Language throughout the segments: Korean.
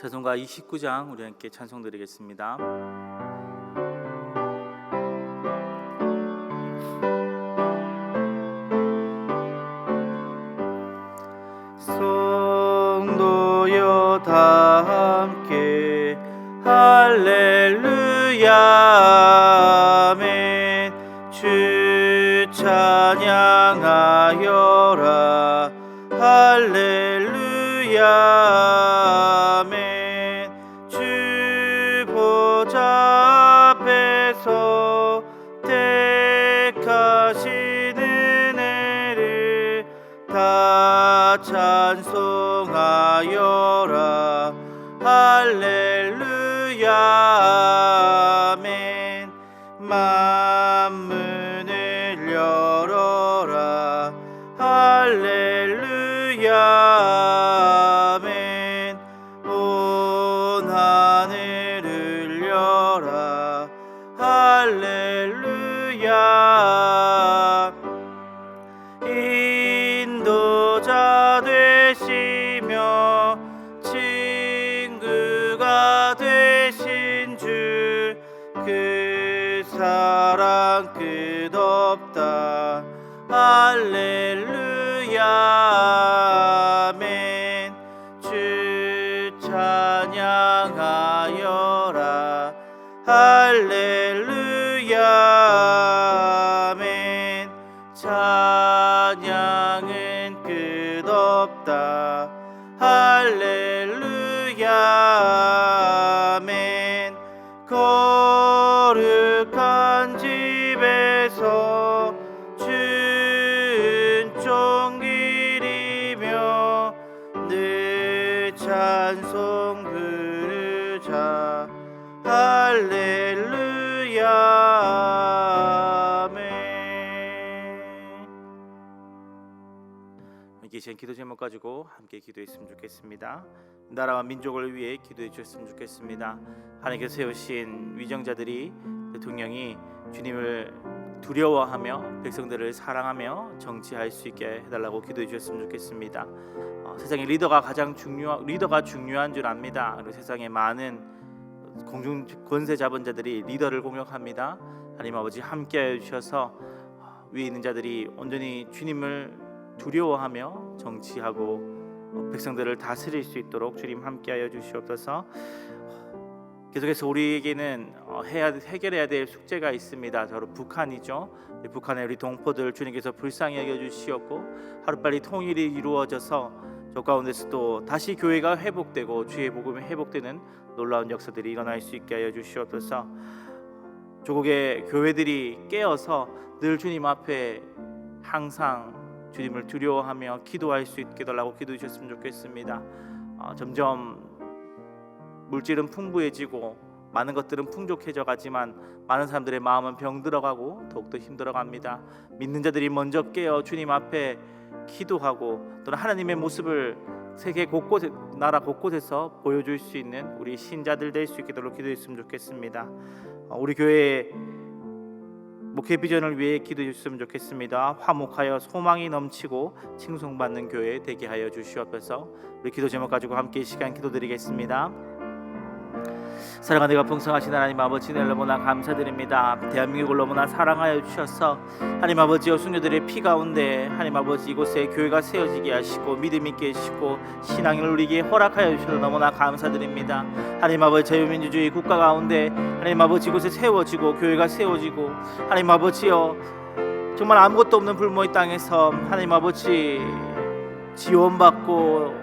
찬송가 29장 우리 함께 찬송 드리겠습니다. 성도여 다 함께 할렐루야 아멘. 주 찬양하여라 할렐루야 아멘. 주 보좌 앞에서 택하신 은혜를 다 찬송하여라 할렐루야 아멘. 만문을 열어라 할렐루야 아멘. 온 하늘을 열라 할렐루야. 인도자 되시며 친구가 되신 주 그 사랑 끝없다 할렐루야 아멘. 주 찬양하여라 할렐루야 아멘. 찬양은 끝없다 할렐루야 아멘. 거룩한 집에서 준종 기리며 늘 찬송 부르자 할렐루야 아멘. 이 시간 기도 제목 가지고 함께 기도했으면 좋겠습니다. 나라와 민족을 위해 기도해 주셨으면 좋겠습니다. 하나님께서 세우신 위정자들이, 대통령이 주님을 두려워하며 백성들을 사랑하며 정치할 수 있게 해달라고 기도해 주셨으면 좋겠습니다. 세상에 리더가 중요한 줄 압니다. 그리고 세상에 많은 공중 권세 잡은 자들이 리더를 공격합니다. 하나님 아버지 함께하여 주셔서 위에 있는 자들이 온전히 주님을 두려워하며 정치하고 백성들을 다스릴 수 있도록 주님 함께하여 주시옵소서. 계속해서 우리에게는 해결해야 될 숙제가 있습니다. 바로 북한이죠. 북한의 우리 동포들 주님께서 불쌍히 여겨주시옵고 하루빨리 통일이 이루어져서 저 가운데서도 다시 교회가 회복되고 주의 복음이 회복되는 놀라운 역사들이 일어날 수 있게 하여 주시옵소서. 조국의 교회들이 깨어서 늘 주님 앞에 항상 주님을 두려워하며 기도할 수 있게 달라고 기도해 주셨으면 좋겠습니다. 점점 물질은 풍부해지고 많은 것들은 풍족해져 가지만 많은 사람들의 마음은 병들어가고 더욱더 힘들어갑니다. 믿는 자들이 먼저 깨어 주님 앞에 기도하고 또는 하나님의 모습을 세계 곳곳에, 나라 곳곳에서 보여줄 수 있는 우리 신자들 될 수 있게 도록 기도했으면 좋겠습니다. 우리 교회 목회 비전을 위해 기도해 주셨으면 좋겠습니다. 화목하여 소망이 넘치고 칭송받는 교회 되게 하여 주시옵소서. 우리 기도 제목 가지고 함께 이 시간 기도드리겠습니다. 사랑하는 내가 풍성하신 하나님 아버지, 너무나 감사드립니다. 대한민국을 너무나 사랑하여 주셔서 하나님 아버지여 순교들의 피 가운데 하나님 아버지 이곳에 교회가 세워지게 하시고 믿음 있게 하시고 신앙을 누리게 허락하여 주셔서 너무나 감사드립니다. 하나님 아버지 자유민주주의 국가 가운데 하나님 아버지 이곳에 세워지고 교회가 세워지고 하나님 아버지여 정말 아무것도 없는 불모의 땅에서 하나님 아버지 지원받고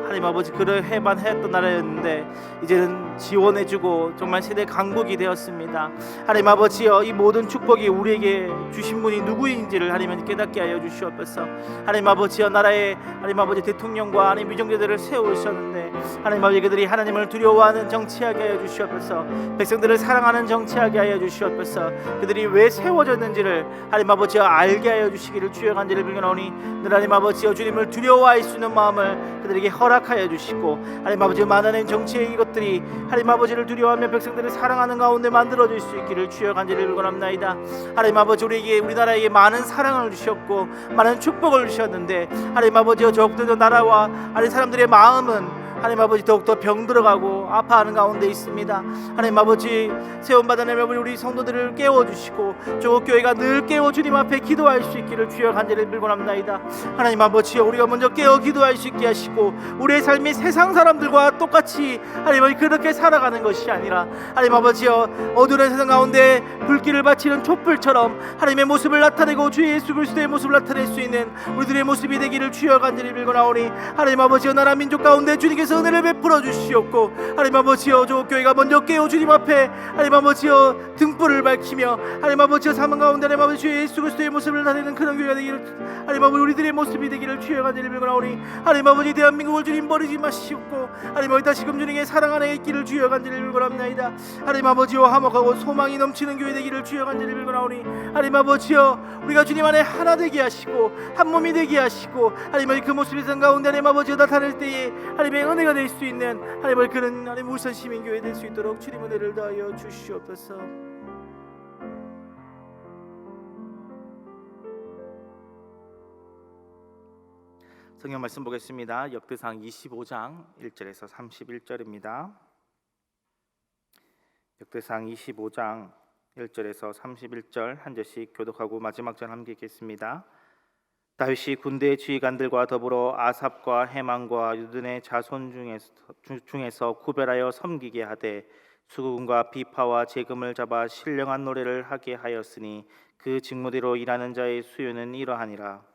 하나님 아버지 그러해만 했던 나라였는데 이제는 지원해주고 정말 세대 강국이 되었습니다. 하나님 아버지여 이 모든 축복이 우리에게 주신 분이 누구인지를 하나님 깨닫게 하여 주시옵소서. 하나님 아버지여 나라의 하나님 아버지 대통령과 하나님 위정자들을 세우셨는데 하나님 아버지 그들이 하나님을 두려워하는 정치하게 하여 주시옵소서. 백성들을 사랑하는 정치하게 하여 주시옵소서. 그들이 왜 세워졌는지를 하나님 아버지여 알게 하여 주시기를 주여 간절히 빌겠나오니 늘 하나님 아버지여 주님을 두려워할 수 있는 마음을 그들에게 허락하여 주시고 하나님 아버지 많은 정치의 이것들이 하나님 아버지를 두려워하며 백성들을 사랑하는 가운데 만들어질 수 있기를 주여 간절히 빌곤합나이다. 하나님 아버지 우리에게 우리나라에게 많은 사랑을 주셨고 많은 축복을 주셨는데 하나님 아버지여 적어도 나라와 하나님 사람들의 마음은 하나님 아버지 더욱더 병들어가고 아파하는 가운데 있습니다. 하나님 아버지 세움받은 하나님 아버지 우리 성도들을 깨워주시고 조국교회가 늘 깨워 주님 앞에 기도할 수 있기를 주여 간절히 빌곤합나이다. 하나님 아버지 우리가 먼저 깨어 기도할 수 있게 하시고 우리의 삶이 세상 사람들과 똑같이 하나님 아버지 그렇게 살아가는 것이 아니라 하나님 아버지여 어두운 세상 가운데 불길을 바치는 촛불처럼 하나님의 모습을 나타내고 주 예수 그리스도의 모습을 나타낼 수 있는 우리들의 모습이 되기를 주여 간절히 빌고나오니 하나님 아버지여 나라 민족 가운데 주님께서 은혜를 베풀어 주시옵고 하나님 아버지여 조국교회가 먼저 깨어 주님 앞에 하나님 아버지여 등불을 밝히며 하나님 아버지여 사망 가운데 하나님 아버지 주 예수 그리스도의 모습을 나타내는 그런 교회가 되기를 하나님 아버지 우리들의 모습이 되기를 주여 간절히 빌고나오니 하나님 아버지 대한민국을 주님 버리지 마시옵고 하나님 아버지 다시금 주님의 사랑 안에 있기를 주여 간절히 빌고나옵나이다. 하나님 아버지여 화목하고 소망이 넘치는 교회 되기를 주여 간절히 빌고나오니 하나님 아버지여 우리가 주님 안에 하나 되게 하시고 한 몸이 되게 하시고 하나님 아버지 그 모습이 성 가운데 하나님 아버지여 나타낼 때에 하나님의 은혜가 될 수 있는 하나님 아버지 그런 하나님 울산 시민교회 될 수 있도록 주님 은혜를 다하여 주시옵소서. 성경 말씀 보겠습니다. 역대상 25장 1절에서 31절입니다. 역대상 25장 1절에서 31절 한 절씩 교독하고 마지막 절 함께 읽겠습니다. 다윗이 군대의 지휘관들과 더불어 아삽과 헤만과 유둔의 자손 중에서 구별하여 섬기게 하되 수금과 비파와 재금을 잡아 신령한 노래를 하게 하였으니 그 직무대로 일하는 자의 수요는 이러하니라.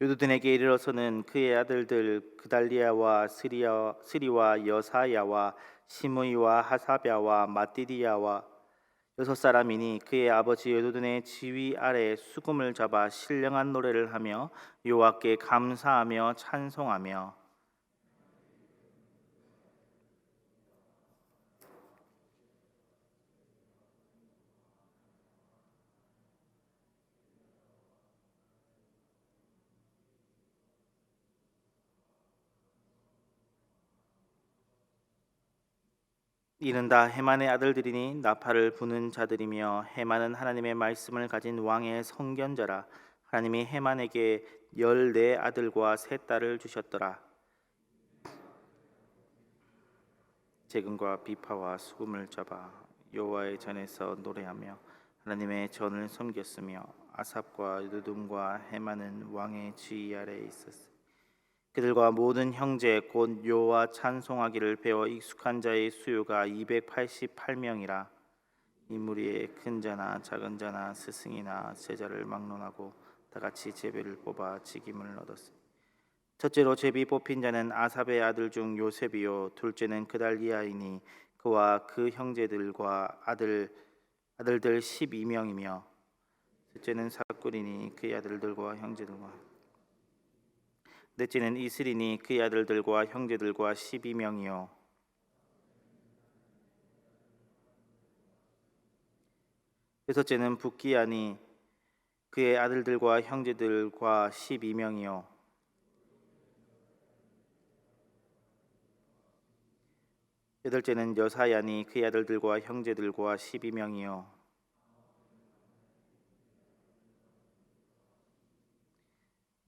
요두둔에게 이르러서는 그의 아들들 그달리아와 스리와 여사야와 시므이와 하사랴와 마띠디야와 6사람이니 그의 아버지 요두둔의 지휘 아래 수금을 잡아 신령한 노래를 하며 여호와께 감사하며 찬송하며 이는 다 헤만의 아들들이니 나팔을 부는 자들이며 헤만은 하나님의 말씀을 가진 왕의 선견자라. 하나님이 헤만에게 14 아들과 3 딸을 주셨더라. 재금과 비파와 수금을 잡아 여호와의 전에서 노래하며 하나님의 전을 섬겼으며 아삽과 느둠과 헤만은 왕의 지휘 아래에 있었으니 그들과 모든 형제 곧 여호와 찬송하기를 배워 익숙한 자의 수요가 288명이라. 이 무리에 큰 자나 작은 자나 스승이나 제자를 막론하고 다 같이 제비를 뽑아 직임을 얻었으니 첫째로 제비 뽑힌 자는 아삽의 아들 중 요셉이요 둘째는 그달리아이니 그와 그 형제들과 아들들 12명이며 셋째는 사꾸리니 그의 아들들과 형제들과 넷째는 이슬이니 그의 아들들과 형제들과 12명이요 여섯째는 붓기야니 그의 아들들과 형제들과 12명이요 여덟째는 여사야니 그의 아들들과 형제들과 12명이요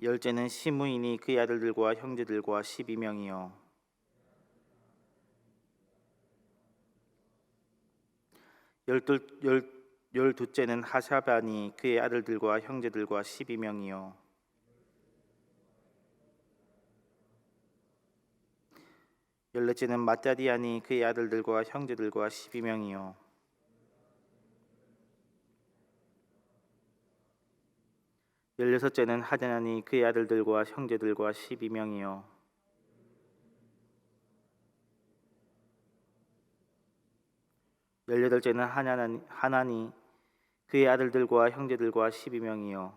열째는 시므이니 그의 아들들과 형제들과 12명이요 열두째는 하샤바니 그의 아들들과 형제들과 12명이요 열넷째는 마따디아니 그의 아들들과 형제들과 12명이요 열여섯째는 하냐니 그의 아들들과 형제들과 12명이요 열여덟째는 하나니 그의 아들들과 형제들과 12명이요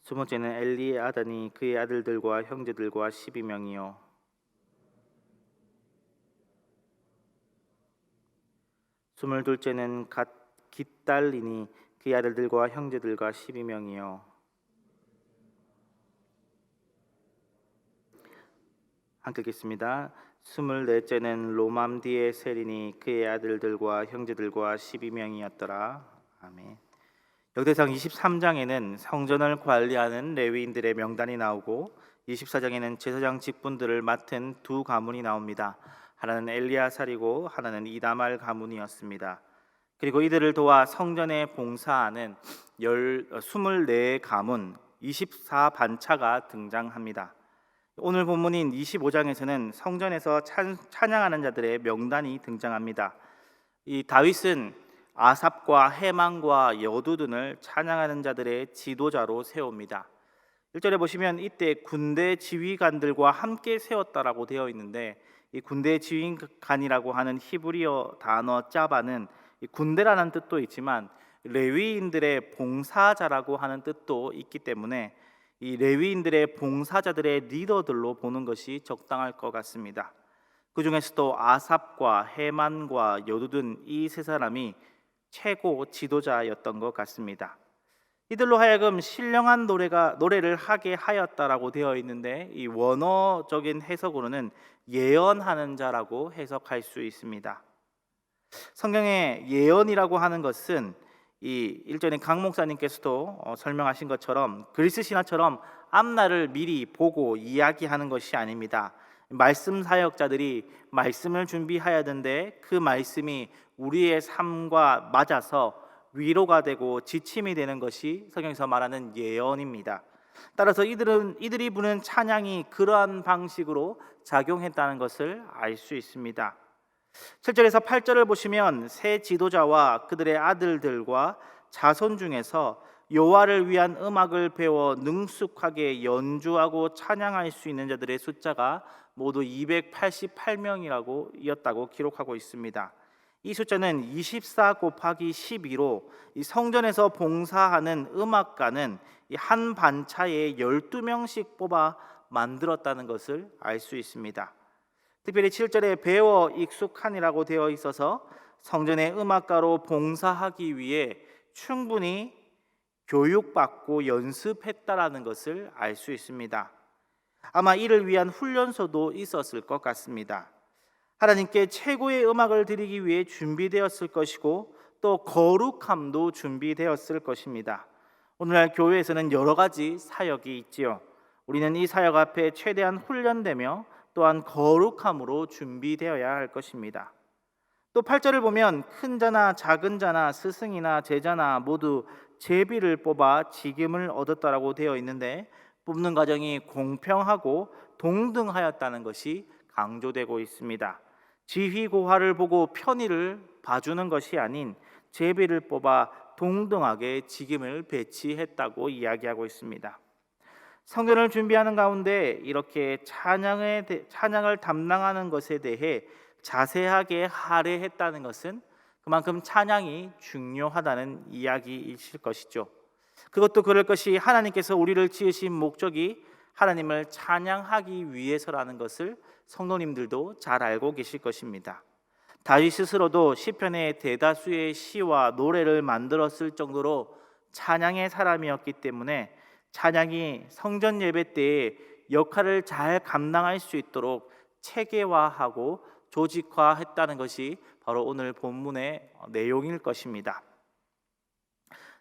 스물째는 엘리아다니 그의 아들들과 형제들과 12명이요 스물둘째는 깃달리니 그의 아들들과 형제들과 12명이요 함께 읽겠습니다. 24째는 로맘디의 세리니 그의 아들들과 형제들과 12명이었더라. 아멘. 역대상 23장에는 성전을 관리하는 레위인들의 명단이 나오고 24장에는 제사장 직분들을 맡은 두 가문이 나옵니다. 하나는 엘리야살이고 하나는 이다말 가문이었습니다. 그리고 이들을 도와 성전에 봉사하는 24 가문 24반차가 등장합니다. 오늘 본문인 25장에서는 성전에서 찬양하는 자들의 명단이 등장합니다. 이 다윗은 아삽과 헤만과 여두둔을 찬양하는 자들의 지도자로 세웁니다. 1절에 보시면 이때 군대 지휘관들과 함께 세웠다라고 되어 있는데, 이 군대 지휘관이라고 하는 히브리어 단어 짜바는 이 군대라는 뜻도 있지만 레위인들의 봉사자라고 하는 뜻도 있기 때문에 이 레위인들의 봉사자들의 리더들로 보는 것이 적당할 것 같습니다. 그 중에서도 아삽과 헤만과 여두둔 이 세 사람이 최고 지도자였던 것 같습니다. 이들로 하여금 신령한 노래를 하게 하였다라고 되어 있는데, 이 원어적인 해석으로는 예언하는 자라고 해석할 수 있습니다. 성경의 예언이라고 하는 것은 이 일전에 강 목사님께서도 설명하신 것처럼 그리스 신화처럼 앞날을 미리 보고 이야기하는 것이 아닙니다. 말씀 사역자들이 말씀을 준비해야 되는데 그 말씀이 우리의 삶과 맞아서 위로가 되고 지침이 되는 것이 성경에서 말하는 예언입니다. 따라서 이들이 부는 찬양이 그러한 방식으로 작용했다는 것을 알 수 있습니다. 7절에서 8절을 보시면 새 지도자와 그들의 아들들과 자손 중에서 여호와를 위한 음악을 배워 능숙하게 연주하고 찬양할 수 있는 자들의 숫자가 모두 288명이었다고 기록하고 있습니다. 이 숫자는 24 곱하기 12로 이 성전에서 봉사하는 음악가는 한 반차에 12명씩 뽑아 만들었다는 것을 알 수 있습니다. 특별히 7절에 배워 익숙한이라고 되어 있어서 성전의 음악가로 봉사하기 위해 충분히 교육받고 연습했다라는 것을 알 수 있습니다. 아마 이를 위한 훈련소도 있었을 것 같습니다. 하나님께 최고의 음악을 드리기 위해 준비되었을 것이고 또 거룩함도 준비되었을 것입니다. 오늘날 교회에서는 여러 가지 사역이 있지요. 우리는 이 사역 앞에 최대한 훈련되며 또한 거룩함으로 준비되어야 할 것입니다. 또 8절을 보면 큰 자나 작은 자나 스승이나 제자나 모두 제비를 뽑아 직임을 얻었다라고 되어 있는데, 뽑는 과정이 공평하고 동등하였다는 것이 강조되고 있습니다. 지휘고하를 보고 편의를 봐주는 것이 아닌 제비를 뽑아 동등하게 직임을 배치했다고 이야기하고 있습니다. 성전을 준비하는 가운데 이렇게 찬양을 담당하는 것에 대해 자세하게 할애했다는 것은 그만큼 찬양이 중요하다는 이야기이실 것이죠. 그것도 그럴 것이 하나님께서 우리를 지으신 목적이 하나님을 찬양하기 위해서라는 것을 성도님들도 잘 알고 계실 것입니다. 다윗 스스로도 시편의 대다수의 시와 노래를 만들었을 정도로 찬양의 사람이었기 때문에 찬양이 성전 예배 때에 역할을 잘 감당할 수 있도록 체계화하고 조직화했다는 것이 바로 오늘 본문의 내용일 것입니다.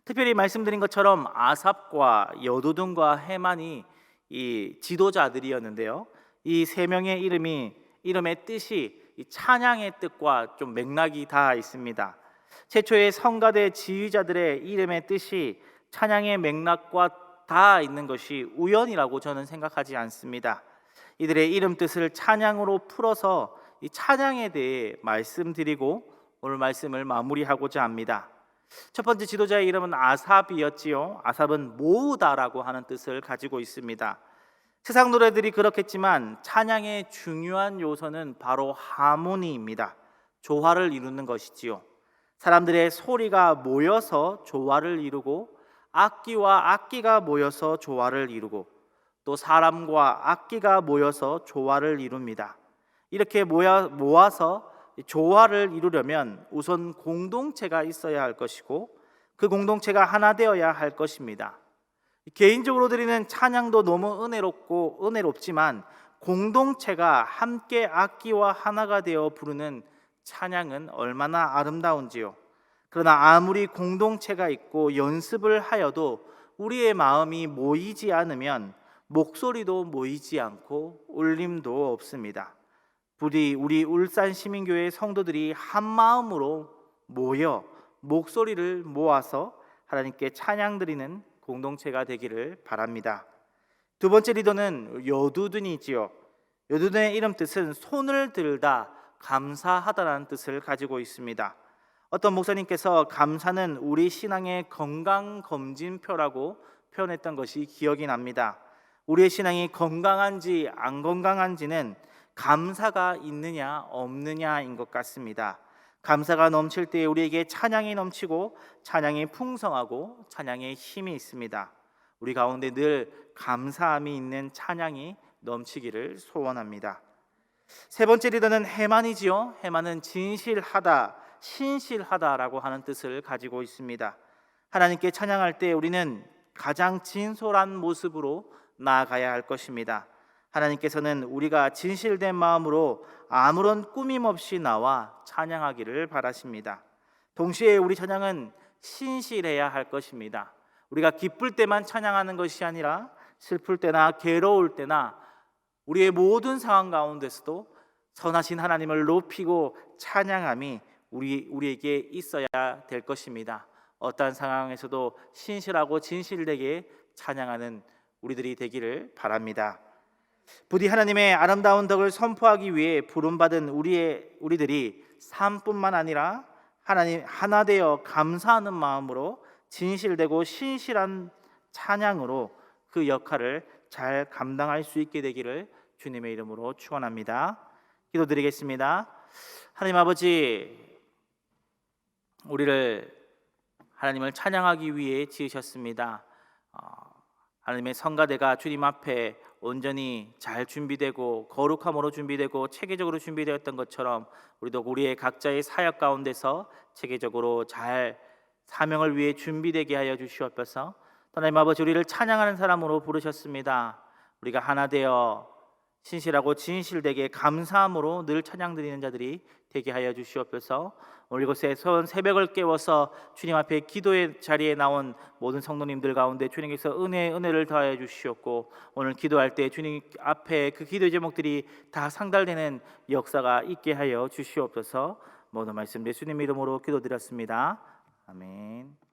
특별히 말씀드린 것처럼 아삽과 여두둔과 헤만이 이 지도자들이었는데요. 이 세 명의 이름의 뜻이 이 찬양의 뜻과 좀 맥락이 다 있습니다. 최초의 성가대 지휘자들의 이름의 뜻이 찬양의 맥락과 다 있는 것이 우연이라고 저는 생각하지 않습니다. 이들의 이름 뜻을 찬양으로 풀어서 이 찬양에 대해 말씀드리고 오늘 말씀을 마무리하고자 합니다. 첫 번째 지도자의 이름은 아삽이었지요. 아삽은 모으다라고 하는 뜻을 가지고 있습니다. 세상 노래들이 그렇겠지만 찬양의 중요한 요소는 바로 하모니입니다. 조화를 이루는 것이지요. 사람들의 소리가 모여서 조화를 이루고 악기와 악기가 모여서 조화를 이루고 또 사람과 악기가 모여서 조화를 이룹니다. 이렇게 모아서 조화를 이루려면 우선 공동체가 있어야 할 것이고 그 공동체가 하나 되어야 할 것입니다. 개인적으로 드리는 찬양도 너무 은혜롭지만 공동체가 함께 악기와 하나가 되어 부르는 찬양은 얼마나 아름다운지요. 그러나 아무리 공동체가 있고 연습을 하여도 우리의 마음이 모이지 않으면 목소리도 모이지 않고 울림도 없습니다. 부디 우리 울산 시민교회 성도들이 한 마음으로 모여 목소리를 모아서 하나님께 찬양 드리는 공동체가 되기를 바랍니다. 두 번째 리더는 여두둔이지요. 여두둔의 이름 뜻은 손을 들다 감사하다라는 뜻을 가지고 있습니다. 어떤 목사님께서 감사는 우리 신앙의 건강검진표라고 표현했던 것이 기억이 납니다. 우리의 신앙이 건강한지 안 건강한지는 감사가 있느냐 없느냐인 것 같습니다. 감사가 넘칠 때 우리에게 찬양이 넘치고 찬양이 풍성하고 찬양의 힘이 있습니다. 우리 가운데 늘 감사함이 있는 찬양이 넘치기를 소원합니다. 세 번째 리더는 해만이지요. 해만은 진실하다, 신실하다라고 하는 뜻을 가지고 있습니다. 하나님께 찬양할 때 우리는 가장 진솔한 모습으로 나아가야 할 것입니다. 하나님께서는 우리가 진실된 마음으로 아무런 꾸밈 없이 나와 찬양하기를 바라십니다. 동시에 우리 찬양은 신실해야 할 것입니다. 우리가 기쁠 때만 찬양하는 것이 아니라 슬플 때나 괴로울 때나 우리의 모든 상황 가운데서도 선하신 하나님을 높이고 찬양함이 우리에게 있어야 될 것입니다. 어떠한 상황에서도 신실하고 진실되게 찬양하는 우리들이 되기를 바랍니다. 부디 하나님의 아름다운 덕을 선포하기 위해 부름받은 우리들이 삶뿐만 아니라 하나님 하나 되어 감사하는 마음으로 진실되고 신실한 찬양으로 그 역할을 잘 감당할 수 있게 되기를 주님의 이름으로 축원합니다. 기도드리겠습니다. 하나님 아버지, 우리를 하나님을 찬양하기 위해 지으셨습니다. 하나님의 성가대가 주님 앞에 온전히 잘 준비되고 거룩함으로 준비되고 체계적으로 준비되었던 것처럼 우리도 우리의 각자의 사역 가운데서 체계적으로 잘 사명을 위해 준비되게 하여 주시옵소서. 하나님 아버지, 우리를 찬양하는 사람으로 부르셨습니다. 우리가 하나 되어 신실하고 진실되게 감사함으로 늘 찬양 드리는 자들이 되게 하여 주시옵소서. 오늘 이곳에 새벽을 깨워서 주님 앞에 기도의 자리에 나온 모든 성도님들 가운데 주님께서 은혜를 더하여 주시옵고, 오늘 기도할 때 주님 앞에 그 기도 제목들이 다 상달되는 역사가 있게 하여 주시옵소서. 모든 말씀 예수님 이름으로 기도드렸습니다. 아멘.